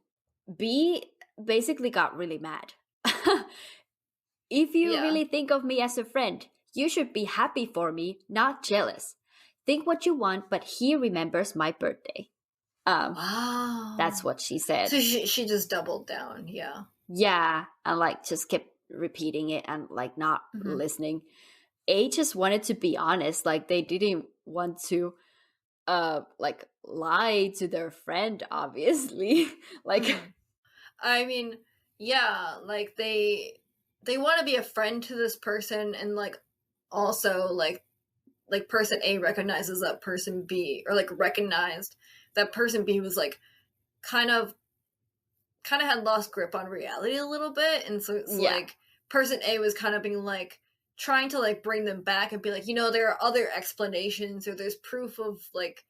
B basically got really mad. If you really think of me as a friend, you should be happy for me, not jealous. Think what you want, but he remembers my birthday. Wow. That's what she said. So she just doubled down, Yeah, and like just kept repeating it and like not listening. A just wanted to be honest, like they didn't want to like lie to their friend, obviously. Like I mean, yeah, like they want to be a friend to this person, and like also like person A recognizes that person B, or like recognized that person B was like kind of had lost grip on reality a little bit, and so it's like person A was kind of being like trying to like bring them back and be like, there are other explanations, or there's proof of like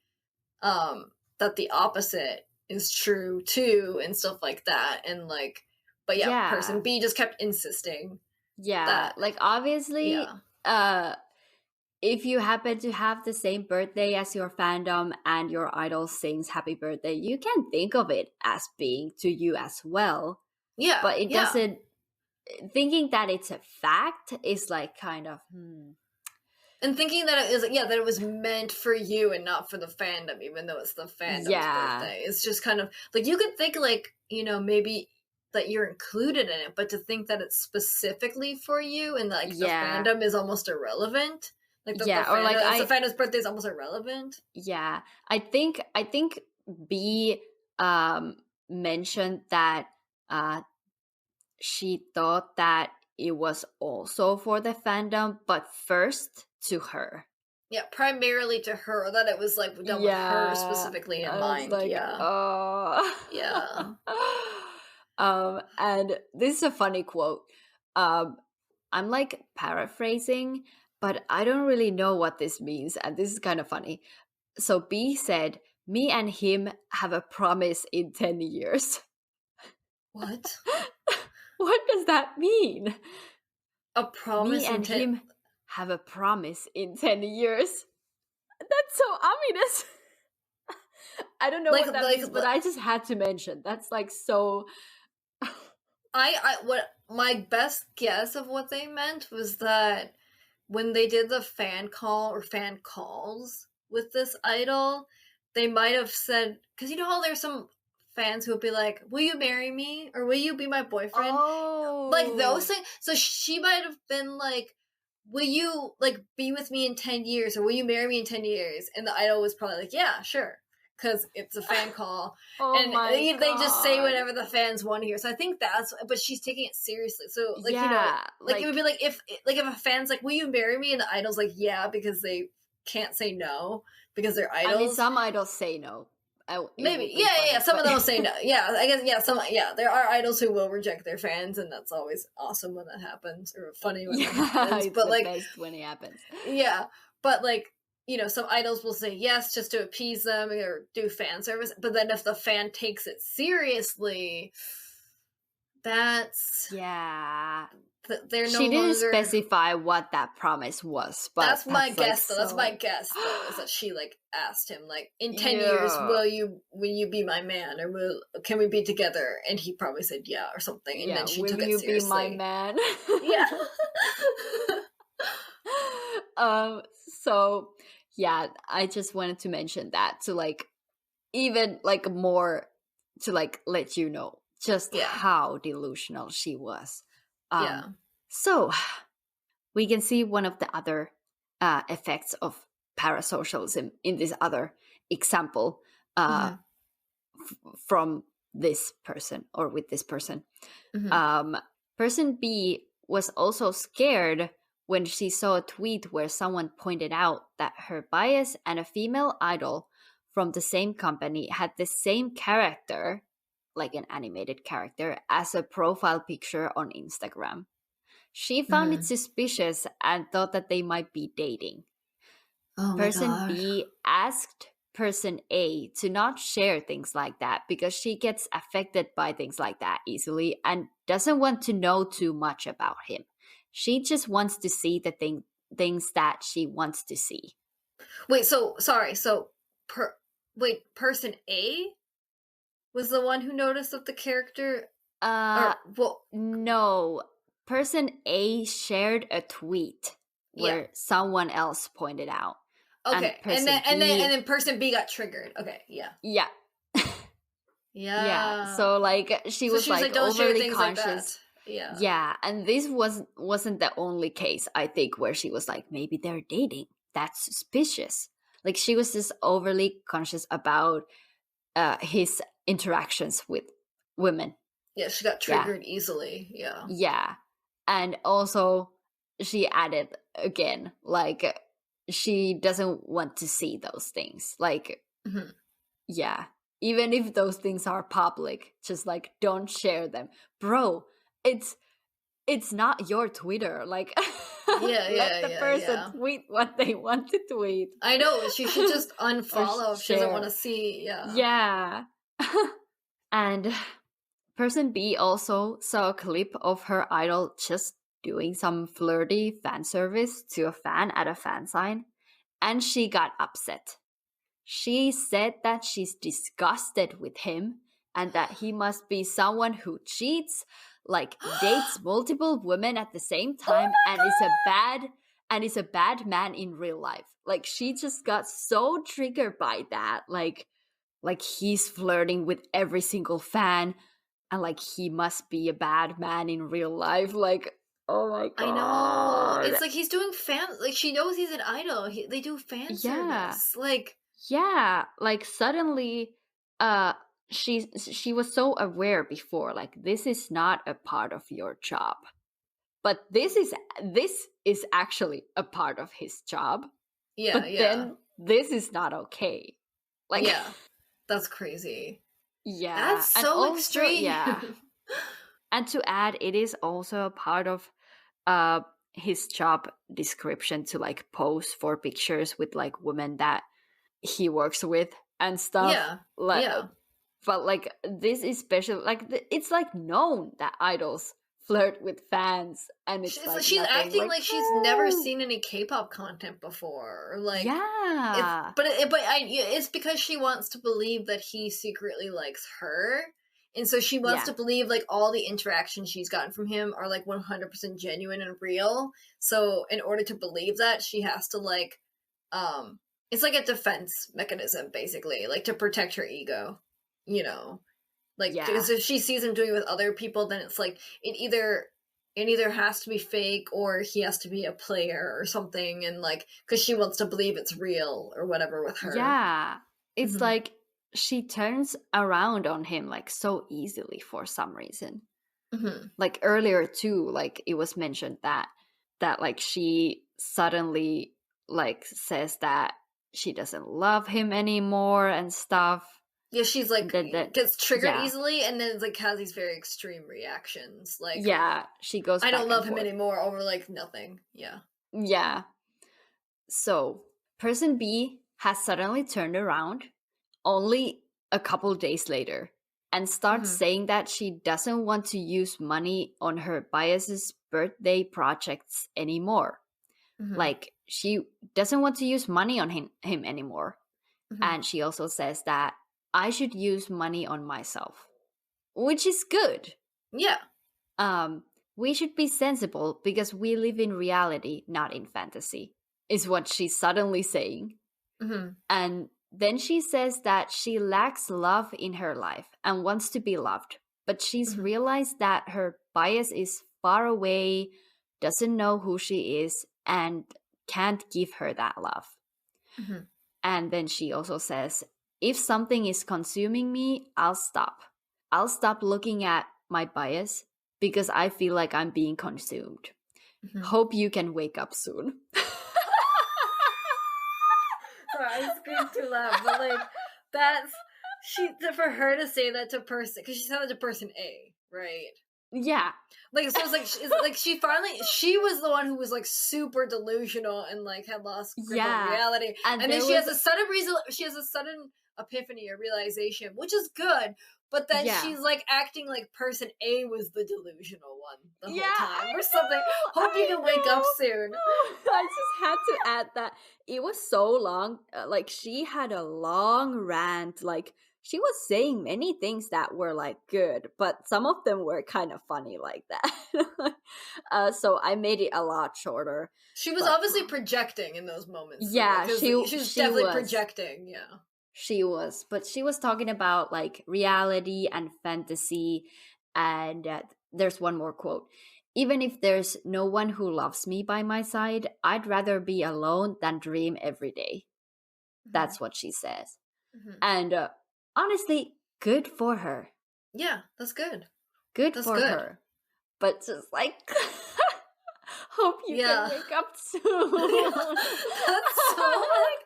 that the opposite is true too, and stuff like that. And like, but person B just kept insisting like obviously if you happen to have the same birthday as your fandom and your idol sings happy birthday, you can think of it as being to you as well. Yeah. But it doesn't, thinking that it's a fact is like kind of, And thinking that it is, that it was meant for you and not for the fandom, even though it's the fandom's birthday. It's just kind of, like, you could think, like, you know, maybe that you're included in it, but to think that it's specifically for you and, like, the fandom is almost irrelevant. Like, the fandom's birthday is almost irrelevant. Yeah. I think B mentioned that she thought that it was also for the fandom, but first to her. Yeah, primarily to her, that it was like done with her specifically in mind. Like, yeah. And this is a funny quote. I'm like paraphrasing, but I don't really know what this means, and this is kind of funny. So B said, "Me and him have a promise in 10 years." What? What does that mean? A promise. Me and him have a promise in 10 years. That's so ominous. I don't know what that means, but I just had to mention. That's like so. What my best guess of what they meant was that when they did the fan call or fan calls with this idol, they might have said, because you know how there's some fans who would be like, "Will you marry me?" or "Will you be my boyfriend?" Oh. Like those things. So she might have been like, "Will you, like, be with me in 10 years?" or "Will you marry me in 10 years?" And the idol was probably like, "Yeah, sure." Because it's a fan call. And they just say whatever the fans want to hear. So I think that's, but she's taking it seriously. So, like, you know, like, it would be like if a fan's like, "Will you marry me?" and the idol's like, "Yeah," because they can't say no because they're idols. I mean, some idols say no. Maybe. Yeah. Some of them will say no. Yeah, I guess, there are idols who will reject their fans, and that's always awesome when that happens, or funny when that happens. It's but the like, best when it happens. Yeah. But like, you know, some idols will say yes just to appease them or do fan service. But then if the fan takes it seriously, that's... Yeah. They're no she didn't longer... specify what that promise was, but that's my guess, though. That's my guess, though, is that she, like, asked him, like, in 10 years, will you be my man, or can we be together? And he probably said yeah, or something. And then she took it seriously. Will you be my man? Yeah. So yeah, I just wanted to mention that to, like, even, like, more to, like, let you know just how delusional she was. So we can see one of the other effects of parasocialism in this other example from this person, or with this person. Person B was also scared when she saw a tweet where someone pointed out that her bias and a female idol from the same company had the same character, like an animated character, as a profile picture on Instagram. She found it suspicious and thought that they might be dating. Person B asked Person A to not share things like that because she gets affected by things like that easily and doesn't want to know too much about him. She just wants to see the things that she wants to see. Wait, so, sorry. So, Person A was the one who noticed that the character... No. Person A shared a tweet where someone else pointed out. Okay, and then Person B got triggered. Okay, yeah. Yeah. So, like, she was like overly conscious. Like yeah, and this wasn't the only case, I think, where she was like, maybe they're dating. That's suspicious. Like, she was just overly conscious about his interactions with women. Yeah, she got triggered easily. Yeah. And also, she added again, like, she doesn't want to see those things. Like, yeah, even if those things are public, just, like, don't share them. Bro, it's not your Twitter. Like, let the person tweet what they want to tweet. I know, she should just unfollow if she doesn't want to see. Yeah. And Person B also saw a clip of her idol just doing some flirty fan service to a fan at a fan sign, and she got upset. She said that she's disgusted with him and that he must be someone who cheats, like dates multiple women at the same time, and is a bad man in real life. Like, she just got so triggered by that. Like he's flirting with every single fan, and like he must be a bad man in real life. Like, oh my god. I know. It's like he's doing like she knows he's an idol. They do fan service. Like, yeah, like suddenly she was so aware before, like, this is not a part of your job. But this is actually a part of his job. Yeah, but then this is not okay. Like, yeah. That's crazy. Yeah. That's so also, extreme. Yeah. And to add, it is also a part of his job description to like pose for pictures with like women that he works with and stuff. Yeah. Like, yeah. But like this is special. Like it's like known that idols flirt with fans, and it's she's acting like she's never seen any K-pop content before. Like, yeah, it's because she wants to believe that he secretly likes her, and so she wants to believe like all the interactions she's gotten from him are like 100% genuine and real. So in order to believe that, she has to like, it's like a defense mechanism basically, like to protect her ego, you know. Like, because if she sees him doing it with other people, then it's like it either has to be fake or he has to be a player or something, and like because she wants to believe it's real or whatever with her. Yeah, it's like she turns around on him like so easily for some reason. Like earlier too, like it was mentioned that like she suddenly like says that she doesn't love him anymore and stuff. Yeah, she's like gets triggered easily, and then like has these very extreme reactions. Like, she goes, I don't love him anymore over like nothing. Yeah. So person B has suddenly turned around only a couple days later and starts saying that she doesn't want to use money on her bias's birthday projects anymore. Like, she doesn't want to use money on him anymore. And she also says that I should use money on myself, which is good. Yeah. We should be sensible because we live in reality, not in fantasy, is what she's suddenly saying. And then she says that she lacks love in her life and wants to be loved, but she's realized that her bias is far away, doesn't know who she is, and can't give her that love. And then she also says, if something is consuming me, I'll stop. I'll stop looking at my bias because I feel like I'm being consumed. Hope you can wake up soon. Sorry, I screamed too loud, but like that's for her to say that to person, because she said that to person A, right? Yeah. Like, so it's like she was the one who was like super delusional and like had lost grip on reality, and then she has a sudden epiphany or realization, which is good. But then she's like acting like person A was the delusional one the whole time or something. Hope you can wake up soon. I just had to add that it was so long. Like, she had a long rant. Like, she was saying many things that were like good, but some of them were kind of funny like that. So I made it a lot shorter. She was obviously projecting in those moments. Yeah, she was definitely projecting. Yeah. She was, but she was talking about like reality and fantasy, and there's one more quote. Even if there's no one who loves me by my side, I'd rather be alone than dream every day. That's what she says. And honestly, good for her. Yeah, that's good. Good for her. But just like, hope you can wake up soon. That's so like...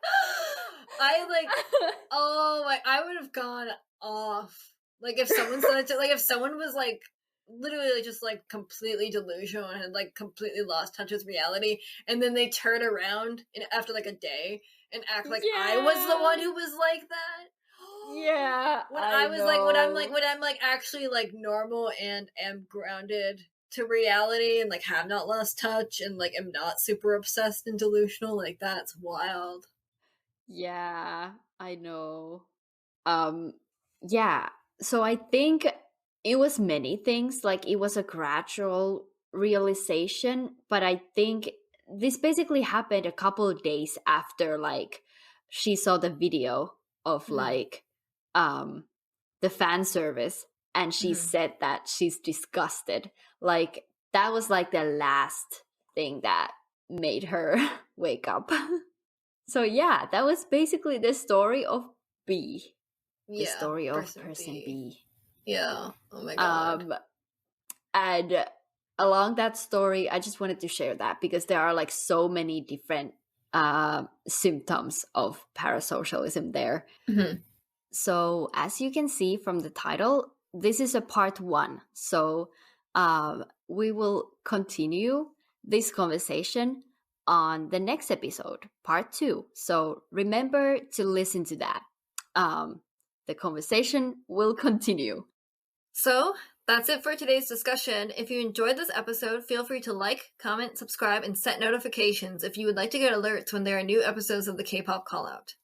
I would have gone off. Like, if someone said it to, like, if someone was like literally just like completely delusional and had like completely lost touch with reality, and then they turn around after like a day and act like I was the one who was like that. Yeah. When I'm actually like normal and am grounded to reality and like have not lost touch and like am not super obsessed and delusional. Like that's wild. Yeah, I know. Yeah. So I think it was many things. Like it was a gradual realization, but I think this basically happened a couple of days after like she saw the video of like the fan service and she said that she's disgusted. Like that was like the last thing that made her wake up. So yeah, that was basically the story of B. The story of person B. Yeah. Oh my god. And along that story, I just wanted to share that because there are like so many different symptoms of parasocialism there. So as you can see from the title, this is a part 1. So we will continue this conversation on the next episode, part 2. So remember to listen to that. The conversation will continue. So that's it for today's discussion. If you enjoyed this episode, feel free to like, comment, subscribe, and set notifications if you would like to get alerts when there are new episodes of the K-pop Callout.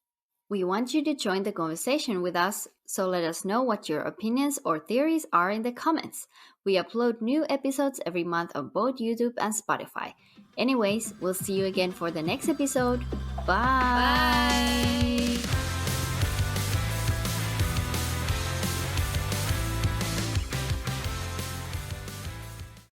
We want you to join the conversation with us, so let us know what your opinions or theories are in the comments. We upload new episodes every month on both YouTube and Spotify. Anyways, we'll see you again for the next episode. Bye! Bye!